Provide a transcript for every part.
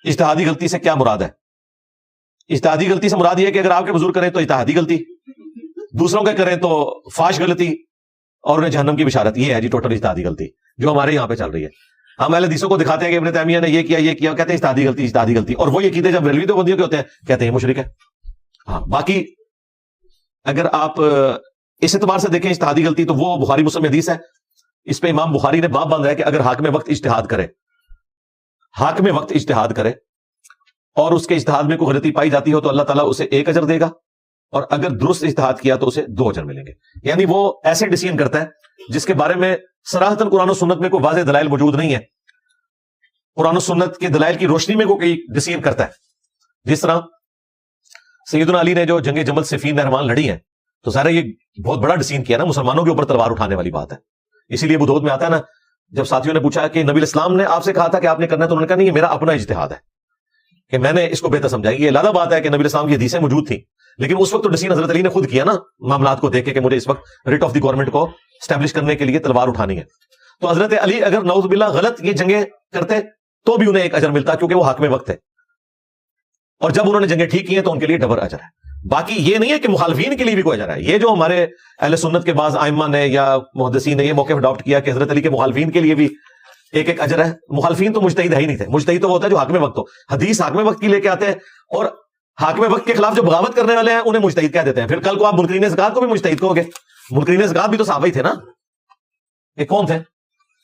اجتہادی غلطی سے کیا مراد ہے؟ اجتہادی غلطی سے مراد یہ ہے کہ اگر آپ کے بزرگ کریں تو اجتہادی غلطی، دوسروں کے کریں تو فاش غلطی اور انہیں جہنم کی بشارت، یہ ہے جی ٹوٹل اجتہادی غلطی جو ہمارے یہاں پہ چل رہی ہے. ہم اہل حدیثوں کو دکھاتے ہیں کہ ابن تیمیہ نے یہ کیا کہتے ہیں اجتہادی غلطی اجتہادی غلطی، اور وہ یہ عقیدے جب بریلوی دیوبندیوں کے ہوتے ہیں کہتے ہیں مشرک ہے. ہاں باقی اگر آپ اس اعتبار سے دیکھیں اجتہادی غلطی تو وہ بخاری مسلم حدیث ہے، اس پہ امام بخاری نے باب باندھا ہے کہ اگر حاکم وقت اجتہاد کرے اور اس کے اجتہاد میں کوئی غلطی پائی جاتی ہو تو اللہ تعالیٰ اسے 1 اجر دے گا، اور اگر درست اجتہاد کیا تو اسے 2 اجر ملیں گے. یعنی وہ ایسے ڈیسیژن کرتا ہے جس کے بارے میں صراحتاً قرآن و سنت میں کوئی واضح دلائل موجود نہیں ہے، قرآن و سنت کے دلائل کی روشنی میں کوئی ڈیسیژن کرتا ہے. جس طرح سیدنا علی نے جو جنگ جمل صفین نہروان لڑی ہیں تو ظاہر یہ بہت بڑا ڈیسیژن کیا نا، مسلمانوں کے اوپر تلوار اٹھانے والی بات ہے. اسی لیے ابو داؤد میں آتا ہے نا، جب ساتھیوں نے پوچھا کہ نبی الاسلام نے آپ سے کہا تھا کہ آپ نے کرنا ہے، تو انہوں نے کہا نہیں یہ میرا اپنا اجتہاد ہے کہ میں نے اس کو بہتر سمجھا. یہ علیحدہ بات ہے کہ نبی الاسلام کی حدیثیں موجود تھیں، لیکن اس وقت تو ڈیسیژن حضرت علی نے خود کیا نا، معاملات کو دیکھ کے کہ مجھے اس وقت ریٹ آف دی گورنمنٹ کو اسٹیبلش کرنے کے لیے تلوار اٹھانی ہے. تو حضرت علی اگر نعوذ باللہ غلط یہ جنگیں کرتے تو بھی انہیں 1 اجر ملتا کیونکہ وہ حاکم وقت ہے، اور جب انہوں نے جنگیں ٹھیک کی ہیں تو ان کے لیے ڈبل اجر ہے. باقی یہ نہیں ہے کہ مخالفین کے لیے بھی کوئی اجر ہے. یہ جو ہمارے اہل سنت کے بعض ائمہ نے یا محدثین نے یہ موقف اڈاپٹ کیا کہ حضرت علی کے مخالفین کے لیے بھی 1 اجر ہے. مخالفین تو مجتہد ہے ہی نہیں تھے، مجتہد تو وہ ہوتا ہے جو حاکم وقت ہو. حدیث حاکم وقت کی لے کے آتے ہیں اور حاکم وقت کے خلاف جو بغاوت کرنے والے ہیں انہیں مجتہد کہہ دیتے ہیں. پھر کل کو آپ منکرین زکات کو بھی مجتہد کہو گے. منکرین زکات بھی تو صحابہ ہی تھے نا، یہ کون تھے؟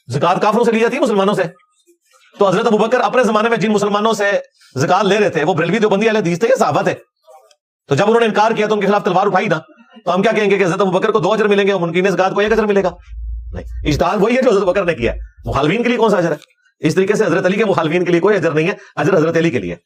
زکات کافروں سے لی جاتی ہے مسلمانوں سے. تو حضرت ابوبکر اپنے زمانے میں جن مسلمانوں سے زکات لے رہے تھے وہ بریلوی دیوبندی اہل حدیث تھے یا صحابہ تھے؟ تو جب انہوں نے انکار کیا تو ان کے خلاف تلوار اٹھائی نا، تو ہم کیا کہیں گے کہ حضرت ابوبکر کو 2 اجر ملیں گے اور منکرین زکات کو 1 اجر ملے گا؟ نہیں، اجتہاد وہی ہے جو حضرت ابوبکر نے کیا ہے. مخالفین کے لیے کون سا اجر ہے؟ اس طریقے سے حضرت علی کے مخالفین کے لیے کوئی اجر نہیں ہے، اجر حضرت علی کے لیے.